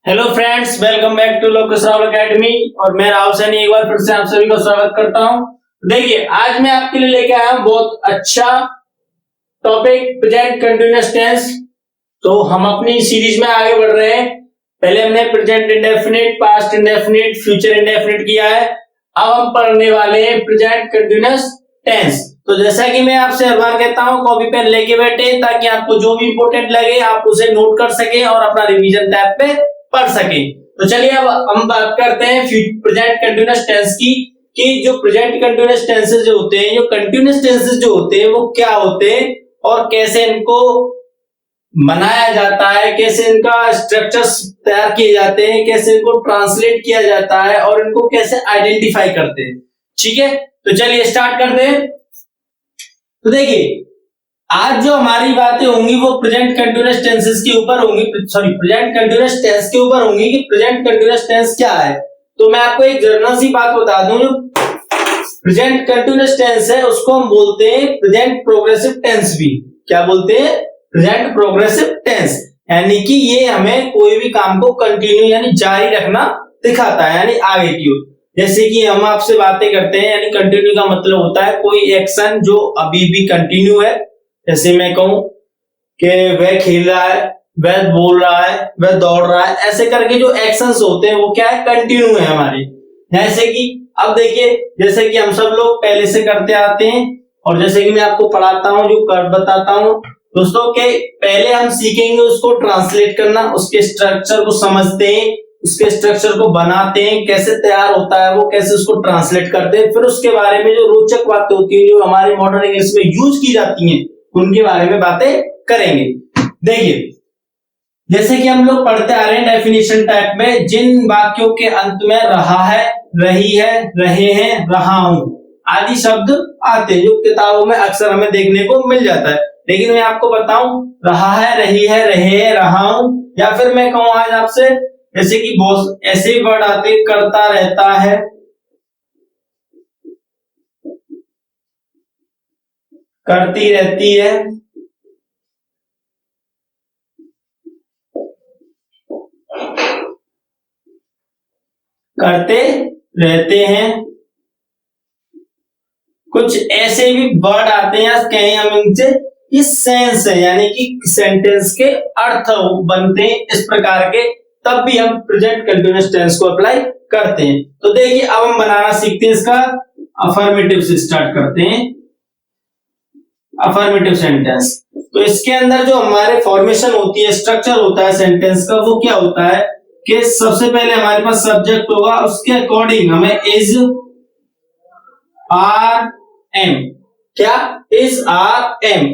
Hello friends, welcome back to Lokesh Rahul academy. और मैं राहुल सैनी एक बार फिर से आप सभी का स्वागत करता हूं। देखिए, आज मैं आपके लिए लेके आया हूं बहुत अच्छा टॉपिक, प्रेजेंट कंटीन्यूअस टेंस। तो हम अपनी सीरीज में आगे बढ़ रहे हैं। पहले हमने present indefinite, past indefinite, future indefinite किया है। अब हम पढ़ने वाले हैं प्रेजेंट कंटीन्यूअस टेंस। तो जैसा कि मैं आपसे हर बार कहता हूं, कॉपी पेन लेके बैठे ताकि आपको जो भी इंपॉर्टेंट लगे आप उसे नोट कर सके और अपना रिवीजन टैब पे पढ़ सके। तो चलिए अब हम बात करते हैं प्रेजेंट कंटीन्यूअस टेंस की, कि जो प्रेजेंट कंटीन्यूअस टेंसेस जो होते हैं, जो कंटीन्यूअस टेंसेस जो होते हैं वो क्या होते हैं और कैसे इनको बनाया जाता है, कैसे इनका स्ट्रक्चर्स तैयार किए जाते हैं, कैसे इनको ट्रांसलेट किया जाता है और इनको कैसे आइडेंटिफाई करते हैं। ठीक है, तो चलिए स्टार्ट करते हैं। तो देखिए, आज जो हमारी बातें होंगी वो प्रेजेंट कंटीन्यूअस टेंसेस के ऊपर होंगी, सॉरी प्रेजेंट कंटीन्यूअस टेंस के ऊपर होंगी कि प्रेजेंट कंटीन्यूअस टेंस क्या है। तो मैं आपको एक जनरल सी बात बता दूं, जो प्रेजेंट कंटीन्यूअस टेंस है उसको हम बोलते हैं प्रेजेंट प्रोग्रेसिव टेंस भी। क्या बोलते हैं? Present progressive tense. यानी कि ये हमें कोई भी काम को कंटिन्यू यानी जारी रखना दिखाता है, यानी आगे की ओर। जैसे कि हम आपसे बातें करते हैं, यानी कंटिन्यू का मतलब होता है कोई एक्शन जो अभी भी कंटिन्यू है। जैसे मैं कहूं कि वह खेल रहा है, वह बोल रहा है, वह दौड़ रहा है, ऐसे करके जो एक्शंस होते हैं वो क्या है? कंटिन्यू है हमारे। जैसे कि अब देखिए, जैसे कि हम सब लोग पहले से करते आते हैं और जैसे कि मैं आपको पढ़ाता हूं, जो कर बताता हूं दोस्तों, के पहले हम सीखेंगे उसको ट्रांसलेट करना, उसके स्ट्रक्चर को समझते हैं, उसके स्ट्रक्चर को बनाते हैं, कैसे तैयार होता है वो, कैसे उसको ट्रांसलेट करते हैं, फिर उसके बारे में जो रोचक बातें होती है जो हमारी मॉडर्न इंग्लिश में यूज की जाती हैं उनके बारे में बातें करेंगे। देखिए, जैसे कि हम लोग पढ़ते आ रहे हैं डेफिनेशन टाइप में, जिन वाक्यों के अंत में रहा है, रही है, रहे हैं, रहा हूं आदि शब्द आते हैं, जो किताबों में अक्सर हमें देखने को मिल जाता है। लेकिन मैं आपको बताऊं, रहा है, रही है, रहे हैं, रहा हूं, या फिर मैं कहूं आज आपसे, जैसे कि बहुत ऐसे वर्ड आते हैं, करता रहता है, करती रहती है, करते रहते हैं। कुछ ऐसे भी वर्ड आते हैं, कहें हम इनसे ये सेंस है, यानी कि सेंटेंस के अर्थ बनते हैं इस प्रकार के, तब भी हम प्रेजेंट कंटीन्यूअस टेंस को अप्लाई करते हैं। तो देखिए, अब हम बनाना सीखते हैं इसका। अफर्मेटिव से स्टार्ट करते हैं। अफर्मेटिव सेंटेंस, तो इसके अंदर जो हमारे फॉर्मेशन होती है, स्ट्रक्चर होता है सेंटेंस का, वो क्या होता है कि सबसे पहले हमारे पास सब्जेक्ट होगा, उसके अकॉर्डिंग हमें इज, आर, एम। क्या? Is, are, am.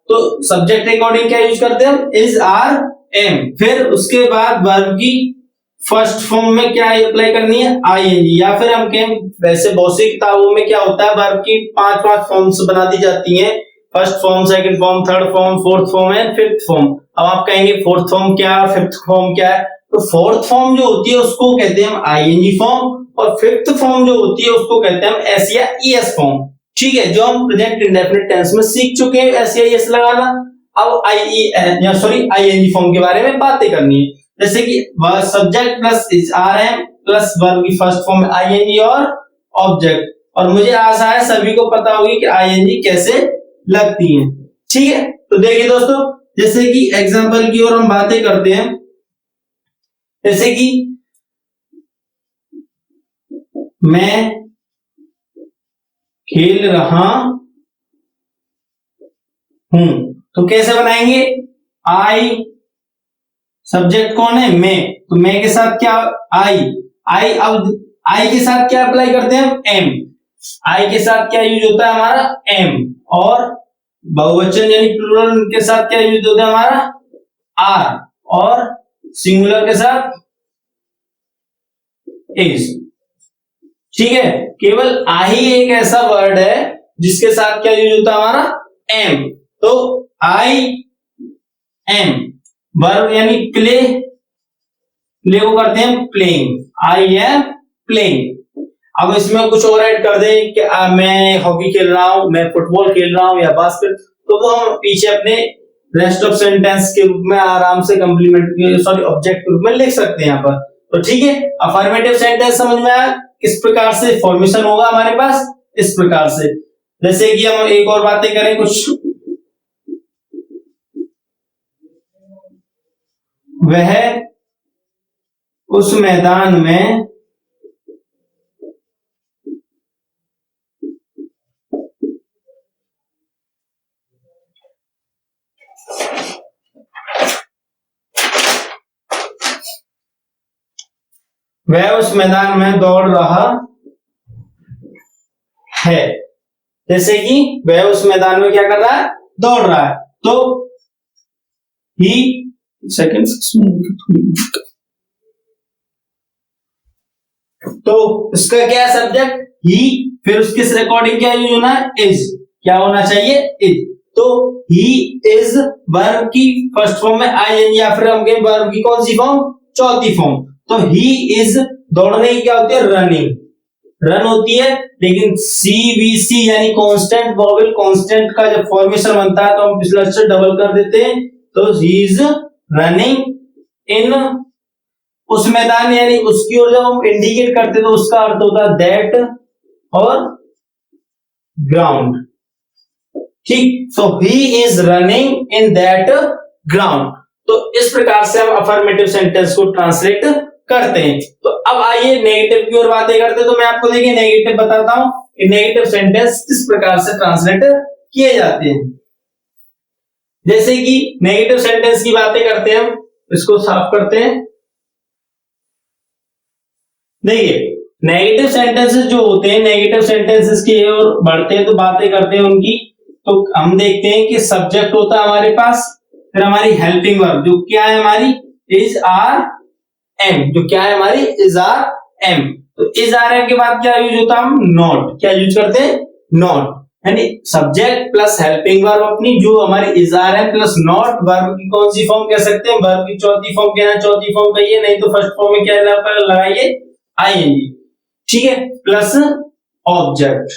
तो सब्जेक्ट के अकॉर्डिंग क्या यूज करते हैं हम? Is, are, am. फिर उसके बाद वर्ब की फर्स्ट फॉर्म में क्या अप्लाई करनी है? आईएनजी। या फिर हम कहें, वैसे बहुत सी किताबों में क्या होता है, वर्ब की पांच फॉर्म्स बना दी जाती हैं, first form, second form, third form, fourth form and fifth form. अब आप कहेंगे फोर्थ फॉर्म क्या है, फिफ्थ फॉर्म क्या है? तो फोर्थ फॉर्म जो होती है उसको कहते हैं हम आईएनजी फॉर्म, और फिफ्थ फॉर्म जो होती है उसको कहते हैं हम एस या ईएस फॉर्म। ठीक है, जो हम प्रेजेंट इंडेफिनिट टेंस में सीख चुके हैं एस या ईएस लगाना। अब आईएनजी फॉर्म के बारे में बातें करनी है। जैसे कि subject plus is, are, am plus verb की फर्स्ट फॉर्म में आईएनजी और ऑब्जेक्ट। और मुझे आशा है सभी को पता होगी कि आईएनजी कैसे लगती है। ठीक है, तो देखिए दोस्तों, जैसे कि एग्जांपल की ओर हम बातें करते हैं, जैसे कि मैं खेल रहा हूं, तो कैसे बनाएंगे? आई, सब्जेक्ट कौन है? मैं, तो मैं के साथ क्या? आई। अब आई के साथ क्या अप्लाई करते हैं हम? एम। आई के साथ क्या यूज होता है हमारा? एम। और बहुवचन यानी प्लूरल के साथ क्या यूज होता है हमारा? आर। और सिंगुलर के साथ इज। ठीक है, केवल आई एक ऐसा वर्ड है जिसके साथ क्या यूज होता है हमारा? एम। तो आई एम, वर्ब यानी प्ले, प्ले को करते हैं प्लेइंग, आई एम प्लेइंग। अब इसमें कुछ और ऐड कर दें कि मैं हॉकी खेल रहा हूं, मैं फुटबॉल खेल रहा हूं या बास्केट, तो वो हम पीछे अपने रेस्ट ऑफ सेंटेंस के रूप में आराम से कंप्लीमेंट सॉरी ऑब्जेक्ट के रूप में लिख सकते हैं यहाँ पर। तो ठीक है, अफर्मेटिव सेंटेंस समझ में आया, इस प्रकार से फॉर्मेशन होगा हमारे पास, इस प्रकार से। जैसे कि हम एक और बातें करें कुछ, वह उस मैदान में वह उस मैदान में दौड़ रहा है। जैसे कि वह उस मैदान में क्या कर रहा है, दौड़ रहा है। तो ही सेकंड, तो इसका क्या है सब्जेक्ट ही, फिर उसके अकॉर्डिंग क्या यूज होना है, इज, क्या होना चाहिए, इज। तो ही इज वर्ब की फर्स्ट फॉर्म में आईएनजी, या फिर हम कहें वर्ब की कौन सी फॉर्म, चौथी फॉर्म। तो ही इज दौड़ने की क्या होती है, रनिंग, रन होती है। लेकिन सीवीसी यानी कांस्टेंट वॉवेल कांस्टेंट का जब फॉर्मेशन बनता है तो हम पिछला अक्षर डबल कर देते हैं। तो ही इज रनिंग इन, उस मैदान यानी उसकी ओर जब हम इंडिकेट करते तो उसका अर्थ होता है दैट और ग्राउंड। ठीक, so he is running in that ground. तो इस प्रकार से हम अफर्मेटिव सेंटेंस को ट्रांसलेट करते हैं। तो अब आइए नेगेटिव की ओर बातें करते हैं। तो मैं आपको देखिए नेगेटिव बताता हूं कि नेगेटिव सेंटेंस किस प्रकार से ट्रांसलेट किए जाते हैं। जैसे कि नेगेटिव सेंटेंस की बातें करते हैं, हम इसको साफ करते हैं। देखिए नेगेटिव सेंटेंसेस जो होते हैं, नेगेटिव सेंटेंसेस की ओर बढ़ते हैं तो बातें करते हैं उनकी। तो हम देखते हैं कि सब्जेक्ट होता है हमारे पास, फिर हमारी हेल्पिंग वर्ब जो क्या है हमारी, इज आर एम, जो क्या है हमारी, इज आर एम। तो इज आर एम के बाद क्या यूज होता है, हम नॉट, क्या यूज करते हैं, नॉट, यानी सब्जेक्ट प्लस हेल्पिंग वर्ब अपनी जो हमारी is are am plus not, verb की कौन सी फॉर्म कह सकते हैं, वर्ब की चौथी फॉर्म कहना, चौथी फॉर्म कहिए, नहीं तो फर्स्ट फॉर्म में क्या लगाइए, आईएनजी। ठीक है, प्लस ऑब्जेक्ट।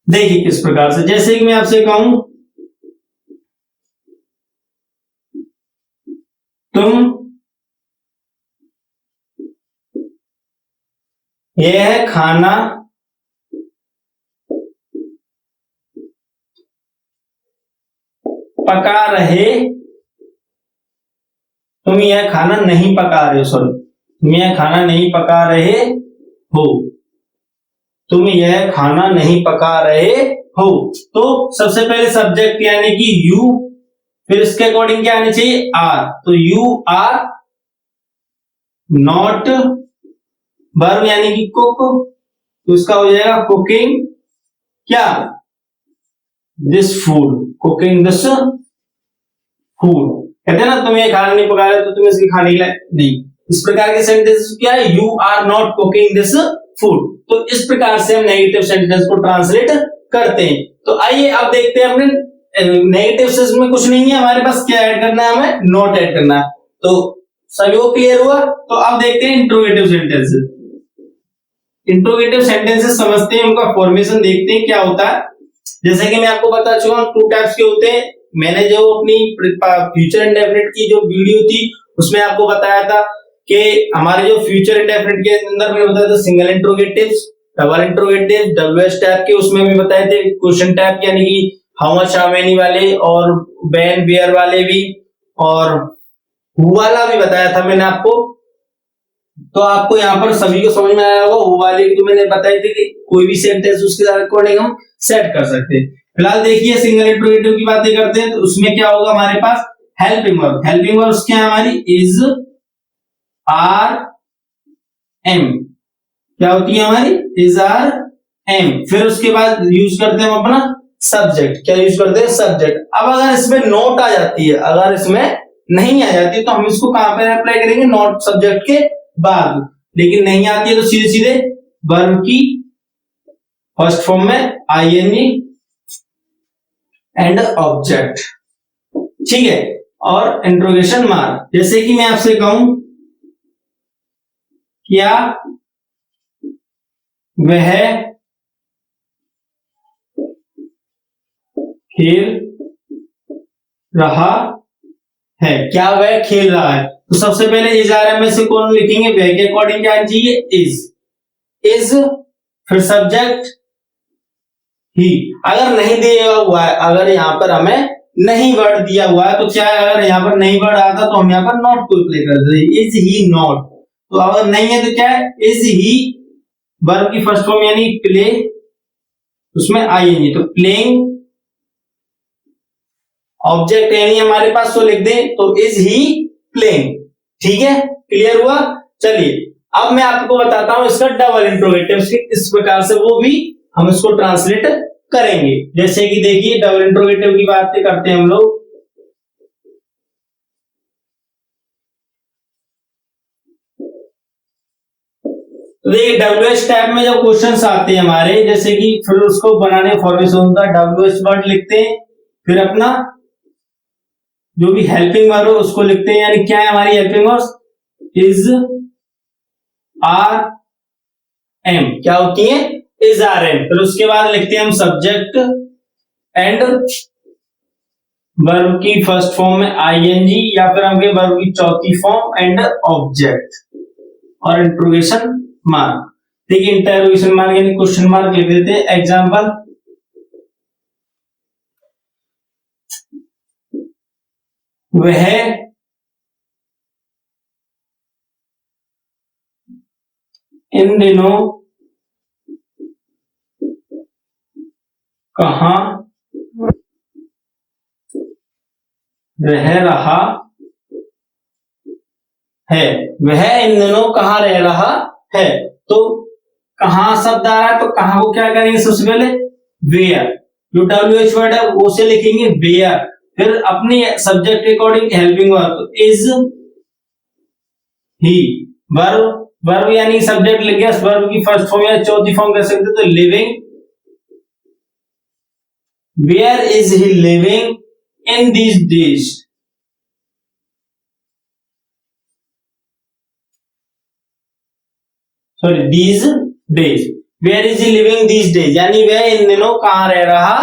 देखिए किस प्रकार से, जैसे कि मैं आपसे कहूं तुम यह खाना पका रहे, तुम यह खाना नहीं पका रहे हो, सॉरी, तुम यह खाना नहीं पका रहे हो, तुम यह खाना नहीं पका रहे हो। तो सबसे पहले सब्जेक्ट यानी कि यू, फिर इसके अकॉर्डिंग क्या आनी चाहिए, आर। तो यू आर नॉट वर्ब यानी कि कुक, तो इसका हो जाएगा कुकिंग क्या, this food, cooking this food. कहते हैं ना तुम ये खाना नहीं पका रहे तो तुम इसकी खाने के लिए नहीं, इस प्रकार के सेंटेंस क्या है, you are not cooking this food. तो इस प्रकार से हम नेगेटिव सेंटेंस को ट्रांसलेट करते हैं। तो आइए अब देखते हैं अपने नेगेटिव सेंस में कुछ नहीं है हमारे पास, क्या ऐड करना है, हमें नॉट ऐड करना है। तो सभी को क्लियर हुआ। तो अब देखते हैं इंट्रोगेटिव सेंटेंसेस। इंट्रोगेटिव सेंटेंसेस समझते हैं, उनका फॉर्मेशन देखते हैं क्या होता है। जैसे कि मैं आपको बता चुका हूं टू टाइप्स के होते हैं। मैंने जो अपनी फ्यूचर इंडेफिनिट की जो वीडियो थी उसमें आपको बताया था कि हमारे जो फ्यूचर इंडेफिनिट के अंदर मैंने बताया था single interrogatives, double interrogative, WH type के, उसमें भी बताए थे क्वेश्चन टाइप यानी कि हाउ मच, हाउ मेनी वाले, और व्हेन वेयर वाले भी, और हु वाला भी बताया था मैंने आपको। तो आपको यहाँ पर सभी को समझ में आया होगा। हु वाले तो मैंने बताई थी कि कोई भी सेंटेंस उसके अकॉर्डिंग हम सेट कर सकते हैं। फिलहाल देखिए सिंगल इंट्रोगेटिव की बातें करते हैं। तो उसमें क्या होगा हमारे पास, हेल्पिंग वर्ब, हेल्पिंग वर्ब क्या है हमारी, इज आर एम, क्या होती है हमारी, इज आर एम। फिर उसके बाद यूज करते हैं हम अपना सब्जेक्ट, क्या यूज करते हैं, सब्जेक्ट। अब अगर इसमें नोट आ जाती है, अगर इसमें नहीं आ जाती तो हम इसको कहां पर अप्लाई करेंगे, नॉट सब्जेक्ट के बाद। लेकिन नहीं आती है तो सीधे सीधे वर्ब की फर्स्ट फॉर्म में आईएनजी एंड ऑब्जेक्ट, ठीक है, और इंट्रोगेशन मार्क। जैसे कि मैं आपसे कहूं क्या वह खेल रहा है, क्या वह खेल रहा है। तो सबसे पहले इज आर एम में से कौन लिखेंगे, वह के अकॉर्डिंग क्या चाहिए, इज, फिर सब्जेक्ट ही। अगर नहीं दिया हुआ है, अगर यहाँ पर हमें नहीं वर्ड दिया हुआ है तो क्या है, अगर यहाँ पर नहीं वर्ड आता तो हम यहाँ पर नॉट को अप्लाई कर देते, इज ही नॉट। तो अगर नहीं है तो क्या है, इज ही वर्ब की फर्स्ट फॉर्म यानी प्ले, उसमें आईएनजी, तो प्लेइंग ऑब्जेक्ट यानी हमारे पास तो लिख दें, तो इज ही प्लेइंग। ठीक है, क्लियर हुआ। चलिए अब मैं आपको बताता हूं इसका डबल इंट्रोगेटिव, इस प्रकार से वो भी हम इसको ट्रांसलेट करेंगे। जैसे कि देखिए डबल इंट्रोगेटिव की बात करते हैं हम लोग। तो देखिए WH टाइप में जब क्वेश्चंस आते हैं हमारे, जैसे कि फिर उसको बनाने फॉर्मेशन होता है, WH वर्ड लिखते हैं, फिर अपना जो भी हेल्पिंग वर्ब है उसको लिखते हैं, यानी क्या है हमारी helping verbs, is are am, क्या होती है, इज आर एम। फिर उसके बाद लिखते हैं हम सब्जेक्ट एंड वर्ब की फर्स्ट फॉर्म में आईएनजी, या फिर हम वर्ब की चौथी फॉर्म एंड ऑब्जेक्ट और इंट्रोगेशन मार्क। देखिए इंटरोगेशन मार्क यानी क्वेश्चन मार्क लिख देते हैं। एग्जांपल, वह इन दिनों कहां रह रहा है, वह इन दिनों कहां रह रहा है। तो कहां शब्द आ रहा है, तो कहां को क्या करेंगे, सबसे पहले वेयर, जो WH वर्ड है उसे लिखेंगे वेयर, फिर अपनी सब्जेक्ट के according helping verb is he, verb verb यानी सब्जेक्ट लिख गया, वर्ब की फर्स्ट फॉर्म या चौथी फॉर्म कर सकते, तो living, where is he living in these days, sorry these days, where is he living these days, यानी वह इन दिनों कहां रह रहा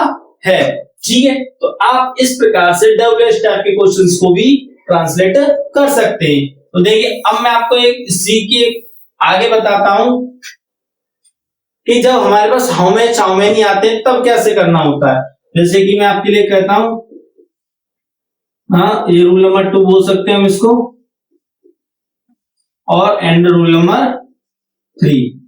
है। ठीक है, तो आप इस प्रकार से WH टाइप के क्वेश्चंस को भी ट्रांसलेट कर सकते हैं। तो देखिए अब मैं आपको एक सी के आगे बताता हूं कि जब हमारे पास हाउ मैच हाउ मेनी आते हैं तब कैसे करना होता है। जैसे कि मैं आपके लिए कहता हूं, हाँ ये रूल नंबर 2 बोल सकते हैं हम इसको, और and rule number 3।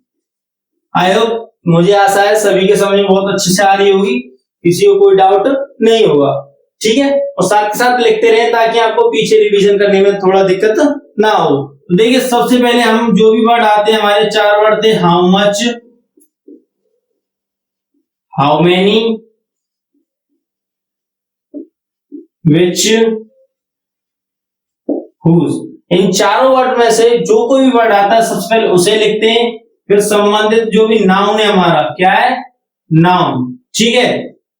I hope, मुझे आशा है सभी के समझ में बहुत अच्छे से आ रही होगी, किसी को कोई डाउट नहीं होगा। ठीक है, और साथ के साथ लिखते रहे ताकि आपको पीछे रिवीजन करने में थोड़ा दिक्कत ना हो। तो देखिए सबसे पहले हम जो भी वर्ड आते हैं, हमारे 4 वर्ड थे, how much, how many, which, whose. इन चारों वर्ड में से जो कोई भी वर्ड आता है सबसे पहले उसे लिखते हैं, फिर संबंधित जो भी नाउन है हमारा, क्या है, नाउन, ठीक है,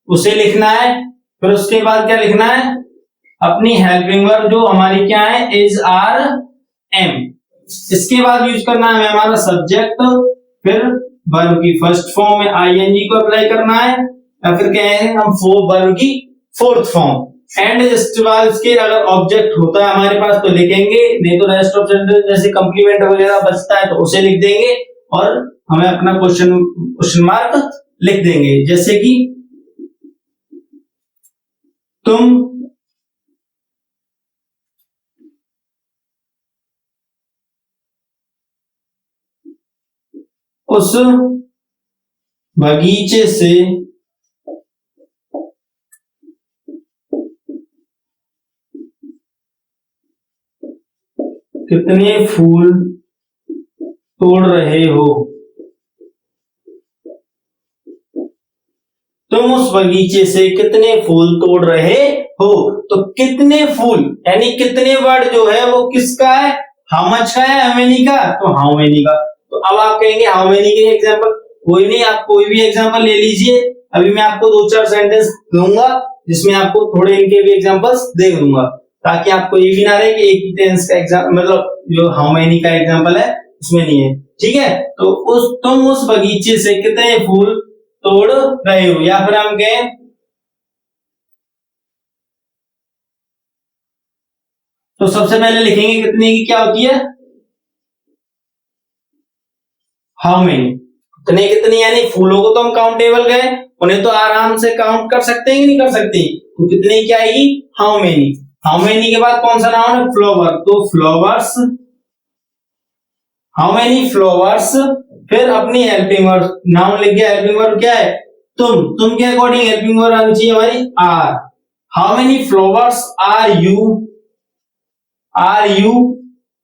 उसे लिखना है। फिर उसके बाद क्या लिखना है, अपनी हेल्पिंग वर्ब जो हमारी क्या है, इज आर एम। इसके बाद यूज करना है हमारा सब्जेक्ट, फिर वर्ब की फर्स्ट फॉर्म में आईएनजी को अप्लाई करना है, या फिर क्या है हम वर्ब की फोर्थ फॉर्म, एंड इसके बाद इसके अगर ऑब्जेक्ट होता है हमारे पास तो लिखेंगे, नहीं तो रेस्ट ऑफ सेंटेंस जैसे कंप्लीमेंट वगैरह बचता है तो उसे लिख देंगे, और हमें अपना क्वेश्चन मार्क लिख देंगे। जैसे कि तुम उस बगीचे से कितने फूल तोड़ रहे हो, तुम उस बगीचे से कितने फूल तोड़ रहे हो। तो कितने फूल यानी कितने वर्ड जो है वो किसका है, हाउ मच का है, हाउ मेनी का, तो हाउ मेनी का। तो अब आप कहेंगे हाउ मेनी के एग्जांपल, कोई नहीं, आप कोई भी एग्जांपल ले लीजिए। अभी मैं आपको 2-4 सेंटेंस दूंगा जिसमें आपको थोड़े इनके भी एग्जांपल्स दे दूंगा, ताकि आपको ये भी ना रहे कि एक ही टेंस का एग्जांपल, मतलब जो हाउ मेनी का एग्जांपल है उसमें नहीं है। ठीक है, तो तुम उस बगीचे से कितने फूल तोड़ रहे हो, या फिर हम कहें तो सबसे पहले लिखेंगे कितने की क्या होती है, हाउ मेनी। कितने कितनी यानी फूलों को तो हम काउंटेबल गए, उन्हें तो आराम से काउंट कर सकते हैं कि नहीं कर सकते, तो कितने की आएगी, हाउ मेनी। हाउ मेनी के बाद कौन सा नाउन है, फ्लावर, तो फ्लावर्स, हाउ मेनी फ्लावर्स। फिर अपनी हेल्पिंग वर्ब, नाउन लिख गया, हेल्पिंग वर्ब क्या है, तुम के अकॉर्डिंग हेल्पिंग वर्ब आनी चाहिए हमारी are. How many flowers are you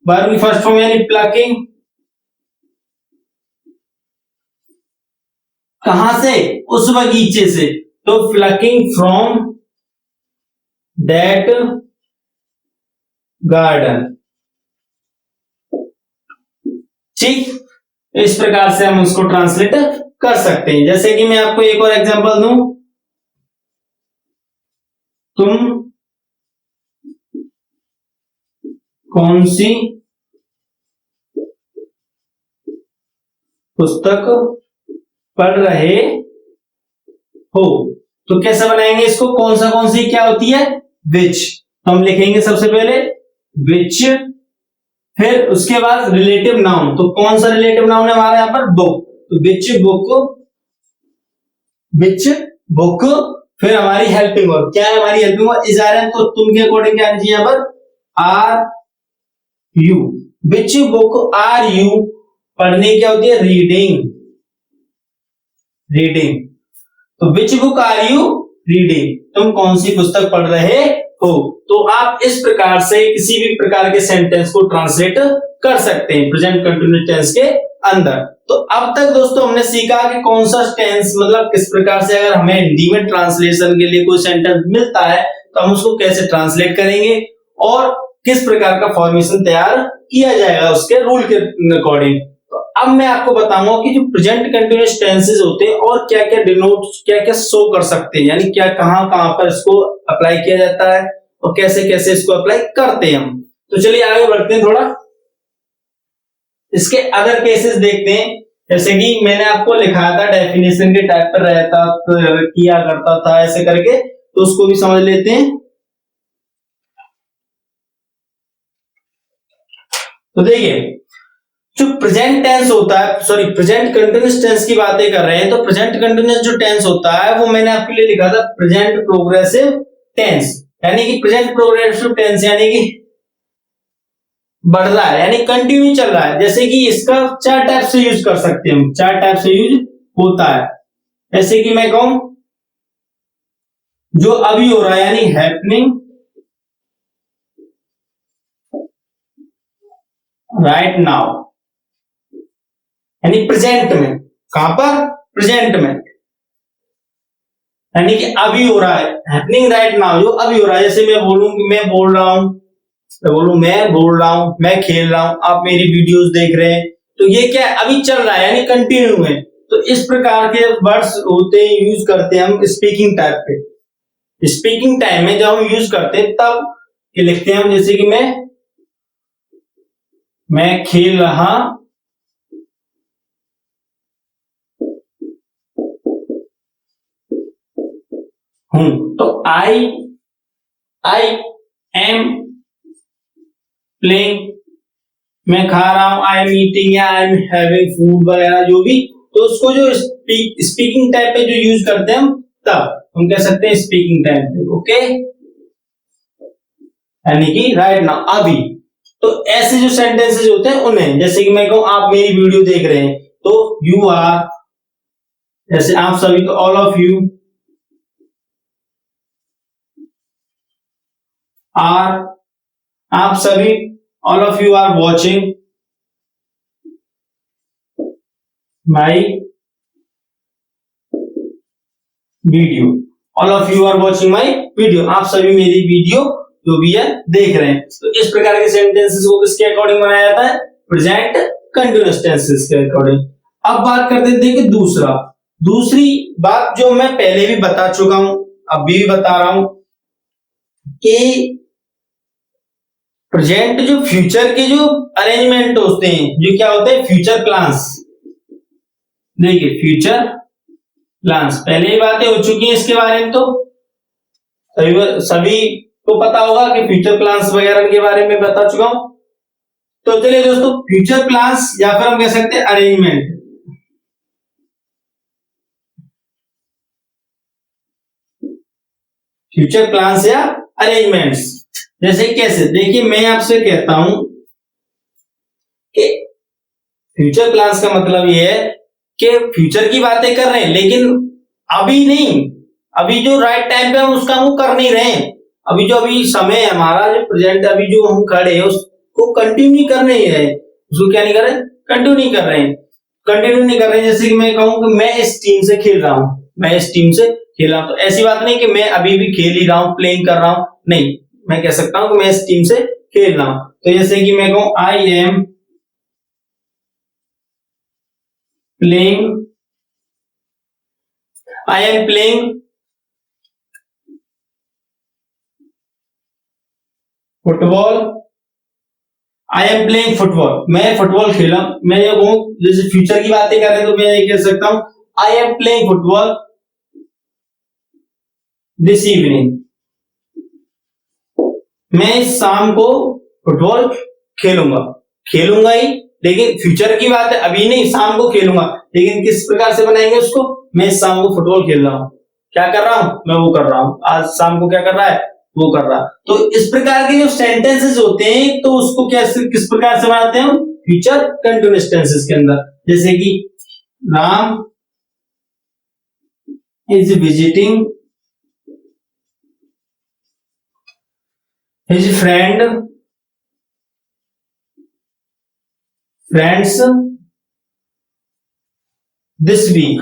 verb की फर्स्ट फॉर्म यानी प्लकिंग, कहां से, उस बगीचे से, तो प्लकिंग फ्रॉम दैट गार्डन। ठीक, इस प्रकार से हम उसको ट्रांसलेट कर सकते हैं। जैसे कि मैं आपको एक और एग्जांपल दूं, तुम कौन सी पुस्तक पढ़ रहे हो, तो कैसे बनाएंगे इसको, कौन सी क्या होती है, विच। तो हम लिखेंगे सबसे पहले विच, फिर उसके बाद रिलेटिव नाउन, तो कौन सा रिलेटिव नाउन है हमारे यहाँ पर, बुक, तो विच बुक। फिर हमारी हेल्पिंग वर्ब क्या है, हमारी helping verb is are am, तो तुम के अकॉर्डिंग क्या आनी चाहिए यहाँ पर, are you. Which book are you, पढ़ने क्या होती है, रीडिंग। तो which book are you reading, तुम कौन सी पुस्तक पढ़ रहे हो। तो आप इस प्रकार से किसी भी प्रकार के सेंटेंस को ट्रांसलेट कर सकते हैं प्रेजेंट कंटिन्यूअस टेंस के अंदर। तो अब तक दोस्तों हमने सीखा कि कौन सा टेंस मतलब किस प्रकार से अगर हमें हिंदी में ट्रांसलेशन के लिए कोई सेंटेंस मिलता है तो हम उसको कैसे ट्रांसलेट करेंगे और किस प्रकार का फॉर्मेशन तैयार किया जाएगा उसके रूल के अकॉर्डिंग। तो अब मैं आपको बताऊंगा कि जो प्रेजेंट कंटिन्यूअस टेंसेस होते हैं और क्या क्या डिनोट क्या क्या शो कर सकते हैं, यानी क्या कहां कहां पर इसको अप्लाई किया जाता है और कैसे कैसे इसको अप्लाई करते हैं हम। तो चलिए आगे बढ़ते हैं, थोड़ा इसके अदर केसेस देखते हैं। जैसे कि मैंने आपको लिखा था डेफिनेशन के टाइप पर रहता किया करता था ऐसे करके, तो उसको भी समझ लेते हैं। तो देखिए जो प्रेजेंट टेंस होता है, सॉरी प्रेजेंट कंटिन्यूअस टेंस की बातें कर रहे हैं, तो प्रेजेंट कंटिन्यूअस जो टेंस होता है वो मैंने आपके लिए लिखा था प्रेजेंट प्रोग्रेसिव टेंस, यानी कि प्रेजेंट प्रोग्रेसिव टेंस यानी कि बढ़ रहा है यानी कंटिन्यू चल रहा है। जैसे कि इसका 4 टाइप से यूज कर सकते हैं हम, 4 टाइप से यूज होता है। जैसे कि मैं कहूं जो अभी हो रहा है यानी हैपनिंग राइट नाउ, यानी प्रेजेंट में, कहां पर, प्रेजेंट में, यानी कि अभी हो रहा है, हैपनिंग राइट नाउ जो अभी हो रहा है। जैसे मैं बोलूं कि मैं बोल रहा हूं, मैं खेल रहा हूं, आप मेरी वीडियोस देख रहे हैं, तो ये क्या है, अभी चल रहा है यानी कंटिन्यू है। तो इस प्रकार के वर्ड्स होते हैं, यूज करते हैं हम स्पीकिंग टाइप पे। स्पीकिंग टाइम में जब हम यूज करते हैं तब ये लिखते हैं हम, जैसे कि मैं खेल रहा हूं, तो आई एम प्लेइंग, मैं खा रहा हूं, आई एम ईटिंग या आई एम हैविंग फूड वगैरह जो भी, तो उसको जो स्पीकिंग टाइप पे जो यूज करते हैं हम तब हम कह सकते हैं स्पीकिंग टाइप पे, ओके, यानी कि राइट नाउ अभी। तो ऐसे जो सेंटेंसेस होते हैं उन्हें, जैसे कि मैं कहूं आप मेरी वीडियो देख रहे हैं, तो यू आर, जैसे आप सभी को ऑल ऑफ यू आर, आप सभी all of you are watching my video, all of you are watching my video, आप सभी मेरी वीडियो जो भी है देख रहे हैं। तो इस प्रकार के सेंटेंसेस को किसके अकॉर्डिंग बनाया जाता है, प्रेजेंट कंटिन्यूअस टेंसेस के अकॉर्डिंग। अब बात करते हैं कि दूसरी बात जो मैं पहले भी बता चुका हूं, अभी भी बता रहा हूं कि प्रेजेंट जो फ्यूचर के जो अरेंजमेंट होते हैं, जो क्या होते हैं फ्यूचर प्लान्स। देखिए फ्यूचर प्लान्स पहले ही बातें हो चुकी हैं इसके बारे में, तो सभी को पता होगा कि फ्यूचर प्लान्स वगैरह के बारे में बता चुका हूं। तो चलिए दोस्तों, फ्यूचर प्लान्स या फिर हम कह सकते हैं अरेंजमेंट। फ्यूचर प्लान्स या अरेंजमेंट्स जैसे कैसे, देखिए मैं आपसे कहता हूं कि फ्यूचर प्लान्स का मतलब ये है कि फ्यूचर की बातें कर रहे हैं लेकिन अभी नहीं, अभी जो राइट टाइम पे हम उसका हम कर नहीं रहे हैं। अभी जो अभी समय है हमारा, जो प्रेजेंट अभी जो हम खड़े हैं उसको कंटिन्यू कर नहीं रहे, उसको क्या नहीं कर रहे, कंटिन्यू नहीं कर रहे हैं, कंटिन्यू नहीं कर रहे हैं। जैसे कि मैं कहूं कि मैं इस टीम से खेल रहा हूं, मैं इस टीम से खेल रहा हूं, तो ऐसी बात नहीं कि मैं अभी भी खेल ही रहा हूं, प्लेइंग कर रहा हूं, नहीं, मैं कह सकता हूं कि मैं इस टीम से खेल रहा हूं। तो जैसे कि मैं कहूं आई am playing, I am playing football, I am playing football, मैं फुटबॉल खेला। मैं ये कहूं, जैसे फ्यूचर की बातें कर रहे हैं तो मैं ये कह सकता हूं आई am playing football this evening, मैं शाम को फुटबॉल खेलूंगा, खेलूंगा ही, लेकिन फ्यूचर की बात है, अभी नहीं, शाम को खेलूंगा। लेकिन किस प्रकार से बनाएंगे उसको, मैं शाम को फुटबॉल खेल रहा हूं, क्या कर रहा हूं, मैं वो कर रहा हूं, आज शाम को क्या कर रहा है, वो कर रहा। तो इस प्रकार के जो सेंटेंसेस होते हैं तो उसको कैसे, किस प्रकार से बनाते हैं, फ्यूचर कंटिन्यूअस टेंसेस के अंदर। जैसे कि Ram is visiting his friends this week।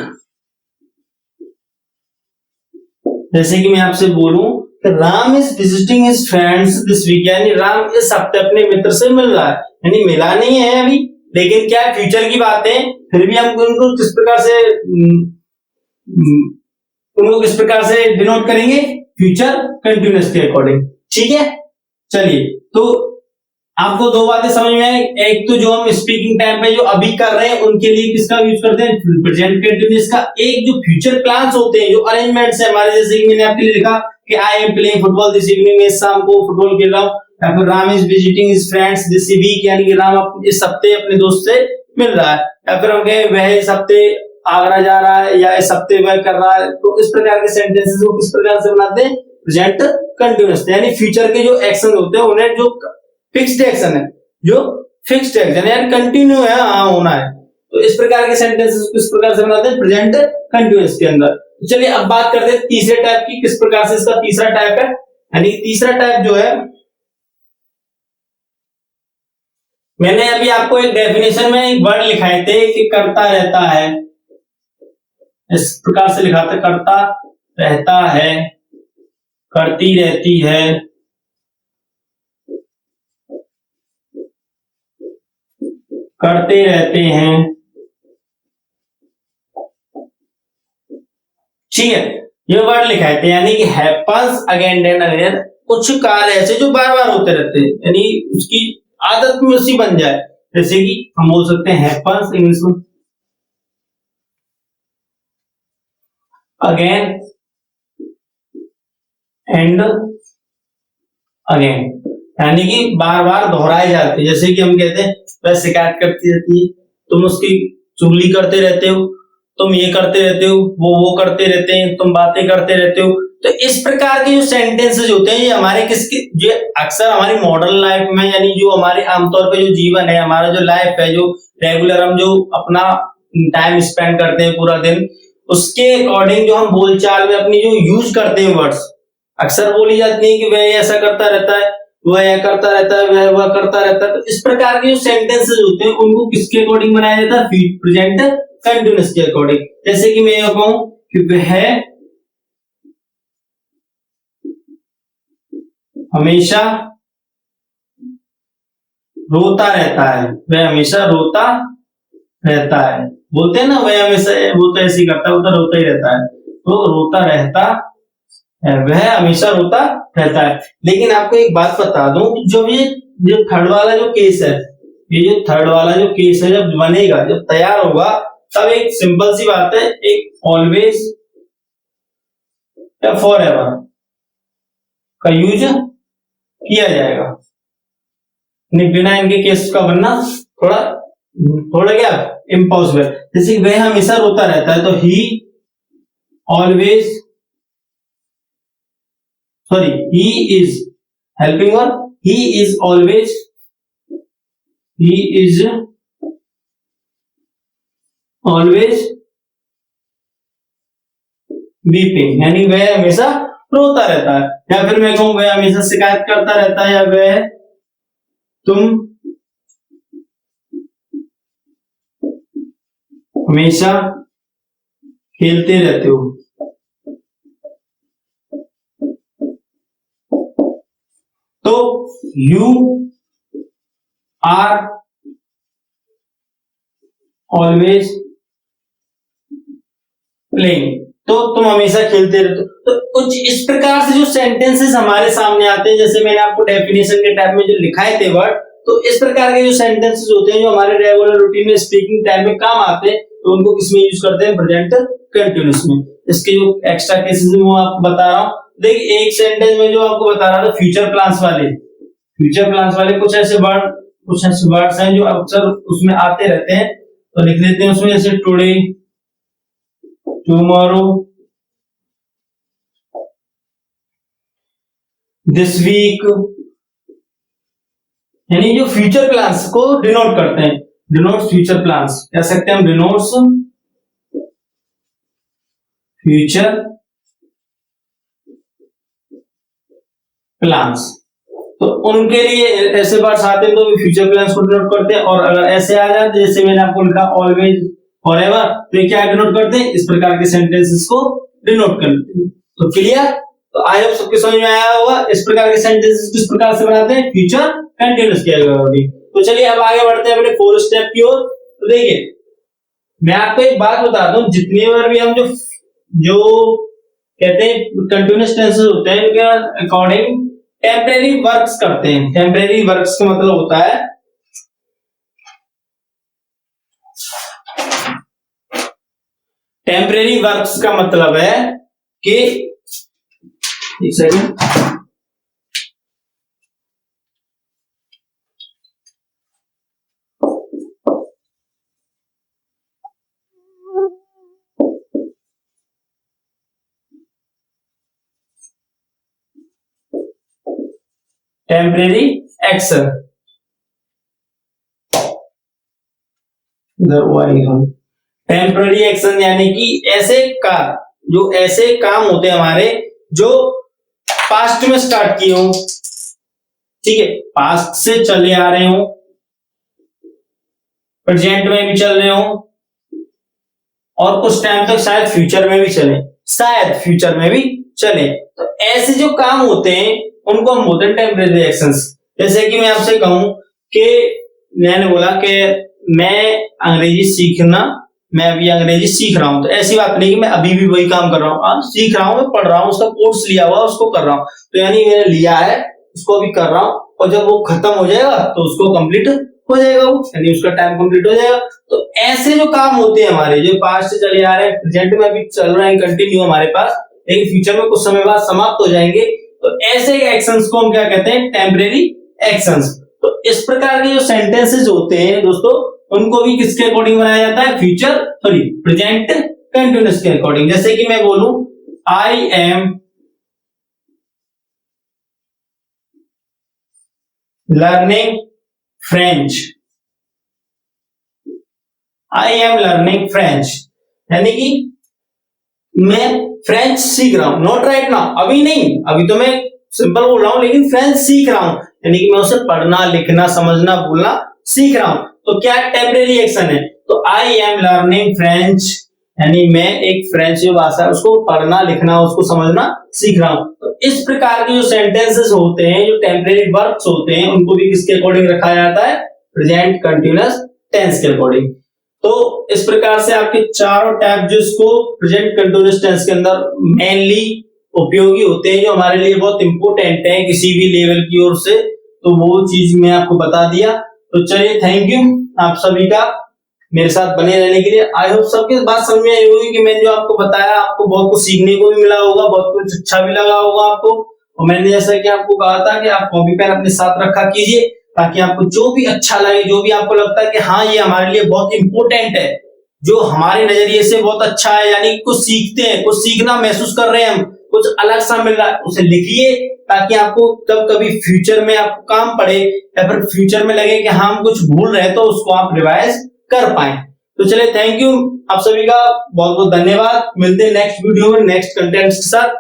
जैसे कि मैं आपसे बोलूं कि Ram is visiting his friends this week, यानी राम इस हफ्ते अपने मित्र से मिल रहा है, यानी मिला नहीं है अभी, लेकिन क्या है, फ्यूचर की बात है, फिर भी हम उनको किस प्रकार से उनको किस प्रकार से डिनोट करेंगे, फ्यूचर कंटिन्यूअस के अकॉर्डिंग। ठीक है, चलिए, तो आपको दो बातें समझ में आई, एक तो जो हम स्पीकिंग टाइम पे जो अभी कर रहे हैं उनके लिए किसका यूज करते हैं, प्रेजेंट कंटिन्यूअस का। एक जो फ्यूचर प्लान्स होते हैं, जो अरेंजमेंट्स है हमारे, जैसे कि मैंने आपके लिए लिखा कि I am playing football this evening, मैं शाम को फुटबॉल खेल रहा हूं, या फिर Ram is visiting his friends this week, यानी कि राम इस हफ्ते अपने दोस्त से मिल रहा है, या फिर हम कहें वह इस हफ्ते आगरा जा रहा है, या इस हफ्ते वह कर रहा है। तो इस प्रकार के सेंटेंसेस को किस प्रकार से बनाते हैं, प्रेजेंट कंटिन्यूअस, यानी फ्यूचर के जो एक्शन होते हैं उन्हें जो फिक्स्ड एक्शन है, जो फिक्स्ड एक्शन यानी कंटिन्यू है, हाँ होना है, तो इस प्रकार के सेंटेंसेस को किस प्रकार से बनाते हैं, प्रेजेंट कंटिन्यूअस के अंदर। तो चलिए अब बात करते हैं तीसरे टाइप की, किस प्रकार से इसका तीसरा टाइप है, यानी तीसरा टाइप जो है, मैंने अभी आपको एक डेफिनेशन में एक वर्ड लिखाए थे कि करता रहता है, इस प्रकार से लिखा था, करता रहता है, करती रहती है, करते रहते हैं। ठीक है, ये वर्ड लिखाए थे, यानी कि हैपन्स अगेन एंड अगेन, कुछ कार्य ऐसे जो बार बार होते रहते हैं, यानी उसकी आदत में उसी बन जाए। जैसे कि हम बोल सकते हैं हैपन्स इंग्लिश में अगेन एंड अगेन, यानी कि बार बार दोहराए जाते हैं। जैसे कि हम कहते हैं वह शिकायत करती रहती है, तुम उसकी चुगली करते रहते हो, तुम ये करते रहते हो, वो करते रहते हैं, तुम बातें करते रहते हो। तो इस प्रकार के जो सेंटेंसेस होते हैं ये हमारे किसके, जो अक्सर हमारी मॉडर्न लाइफ में, यानी जो हमारे आमतौर पे जो जीवन है, हमारा जो लाइफ है, जो रेगुलर हम जो अपना टाइम स्पेंड करते हैं पूरा दिन, उसके अकॉर्डिंग जो हम बोलचाल में अपनी जो यूज करते हैं वर्ड्स, अक्सर बोली जाती है कि वह ऐसा करता रहता है, वह यह करता रहता है, वह करता रहता है। तो इस प्रकार के जो सेंटेंसेस होते हैं उनको किसके अकॉर्डिंग बनाया जाता है, प्रेजेंट कंटिन्यूअस के अकॉर्डिंग। जैसे कि मैं ये कहूं कि वह हमेशा रोता रहता है, वह हमेशा रोता रहता है, बोलते हैं ना वह हमेशा, वो तो ऐसे ही करता है, वो तो रोता ही रहता है, तो रोता रहता है, वह हमेशा रोता रहता है। लेकिन आपको एक बात बता दूं, जब ये जो थर्ड वाला जो केस है, ये जो थर्ड वाला जो केस है जब बनेगा, जब तैयार होगा, तब एक सिंपल सी बात है, एक ऑलवेज या फॉरएवर का यूज किया जाएगा। बिना इनके केस का बनना थोड़ा थोड़ा क्या इम्पॉसिबल। जैसे वह हमेशा रोता रहता है तो ही ऑलवेज ही इज हेल्पिंग, और ही इज ऑलवेज वीपिंग, यानी वह हमेशा रोता रहता है। या फिर मैं कहूं वह हमेशा शिकायत करता रहता है, या वह तुम हमेशा खेलते रहते हो। तो यू आर ऑलवेज प्लेइंग, तो तुम हमेशा खेलते रहते हो। तो कुछ इस प्रकार से जो सेंटेंसेस हमारे सामने आते हैं, जैसे मैंने आपको डेफिनेशन के टाइप में जो लिखाए थे वर्ड, तो इस प्रकार के जो सेंटेंसेस होते हैं जो हमारे रेगुलर रूटीन में स्पीकिंग टाइम में काम आते हैं, तो उनको किसमें यूज करते हैं? प्रेजेंट कंटीन्यूअस में। इसके जो एक्स्ट्रा केसेस हैं वो आपको बता रहा हूं। देखिए एक सेंटेंस में जो आपको बता रहा था फ्यूचर प्लान्स वाले कुछ ऐसे वर्ड्स हैं जो अक्सर उसमें आते रहते हैं, तो लिख लेते हैं उसमें, जैसे टुडे, टुमारो, दिस वीक, यानी जो फ्यूचर प्लान्स को डिनोट करते हैं, डिनोट्स फ्यूचर प्लान्स, कह सकते हैं हम डिनोट्स फ्यूचर प्लान्स। तो उनके लिए ऐसे वर्ड्स आते हैं तो फ्यूचर प्लान्स को डिनोट करते हैं, और अगर ऐसे आ जाए जैसे मैंने आपको लिखा ऑलवेज, फॉरएवर, तो ये क्या डिनोट करते हैं? इस प्रकार के सेंटेंसेस को डिनोट करते हैं। तो क्लियर? तो आई होप सबके समझ में आया होगा। इस प्रकार के सेंटेंसेस किस प्रकार से बनाते हैं? फ्यूचर कंटीन्यूअस किया गया। तो चलिए अब आगे बढ़ते हैं अपने 4 स्टेप की ओर। तो देखिए मैं आपको एक बात बता दूं, जितनी बार भी हम जो कहते हैं कंटीन्यूअस टेंसेस होते हैं, उनके अकॉर्डिंग टेम्परेरी वर्क्स करते हैं। टेम्परेरी वर्क्स का मतलब होता है टेम्परेरी वर्क्स का मतलब है कि एक second, temporary action, temporary action यानी कि ऐसे काम होते हैं हमारे जो पास्ट में स्टार्ट किए हो, ठीक है, पास्ट से चले आ रहे हो, प्रेजेंट में भी चल रहे हो, और कुछ टाइम तक शायद फ्यूचर में भी चले। तो ऐसे जो काम होते हैं उनको हम बोलते हैं टेम्परेरी एक्शंस। जैसे कि मैं आपसे कहूं कि मैंने बोला कि मैं अभी अंग्रेजी सीख रहा हूं, तो ऐसी बात नहीं कि मैं अभी भी वही काम कर रहा हूं, सीख रहा हूं, मैं पढ़ रहा हूं, उसका कोर्स लिया हुआ उसको कर रहा हूं, तो यानी मैंने लिया है उसको अभी कर रहा हूं, और जब वो खत्म हो जाएगा तो उसको कंप्लीट हो जाएगा, वो यानी उसका टाइम कंप्लीट हो जाएगा। तो ऐसे जो काम होते हैं हमारे जो पास्ट से चले आ रहे हैं, प्रेजेंट में भी चल रहे हैं कंटिन्यू हमारे पास, लेकिन फ्यूचर में कुछ समय बाद समाप्त हो जाएंगे, तो ऐसे एक्शंस को हम क्या कहते हैं? Temporary actions. तो इस प्रकार के जो सेंटेंसेस होते हैं दोस्तों, उनको भी किसके अकॉर्डिंग बनाया जाता है? प्रेजेंट कंटीन्यूअस के अकॉर्डिंग। जैसे कि मैं बोलूं आई एम लर्निंग फ्रेंच, यानी कि मैं फ्रेंच सीख रहा हूं, नॉट राइट नाउ, अभी नहीं, अभी तो मैं सिंपल बोल रहा हूं, लेकिन फ्रेंच सीख रहा हूं, यानी कि मैं उसे पढ़ना, लिखना, समझना, बोलना सीख रहा हूं। तो क्या टेम्परेरी एक्शन है? तो आई एम लर्निंग फ्रेंच, यानी मैं एक फ्रेंच जो भाषा है उसको पढ़ना, लिखना, उसको समझना सीख रहा हूं। तो इस प्रकार के जो सेंटेंसेस होते हैं, जो टेम्परेरी वर्ब्स होते हैं, उनको भी किसके अकॉर्डिंग रखा जाता है? प्रेजेंट कंटीन्यूअस टेंस के अकॉर्डिंग। तो इस प्रकार से आपके चारों टाइप जो इसको प्रेजेंट कंटीन्यूअस टेंस के अंदर मेनली उपयोगी होते हैं, जो हमारे लिए बहुत इंपॉर्टेंट है किसी भी लेवल की ओर से, तो वो चीज मैं आपको बता दिया। तो चलिए थैंक यू आप सभी का मेरे साथ बने रहने के लिए। आई होप सबकी बात समझ में आई होगी कि मैंने जो आपको बताया आपको बहुत कुछ सीखने को भी मिला होगा, बहुत कुछ अच्छा भी लगा होगा आपको, और मैंने जैसा कि आपको कहा था कि आप कॉपी पेन अपने साथ रखा कीजिए, ताकि आपको जो भी अच्छा लगे, जो भी आपको लगता है कि हाँ ये हमारे लिए बहुत इंपॉर्टेंट है, जो हमारे नजरिए से बहुत अच्छा है, यानी कुछ सीखते हैं, कुछ सीखना महसूस कर रहे हैं हम, कुछ अलग सा मिल रहा है, उसे लिखिए, ताकि आपको तब कभी फ्यूचर में आपको काम पड़े या फिर फ्यूचर में लगे कि हाँ हम कुछ भूल रहे हैं तो उसको आप रिवाइज कर पाए। तो चलिए, थैंक यू, आप सभी का बहुत बहुत धन्यवाद। मिलते हैं नेक्स्ट वीडियो में नेक्स्ट कंटेंट के साथ।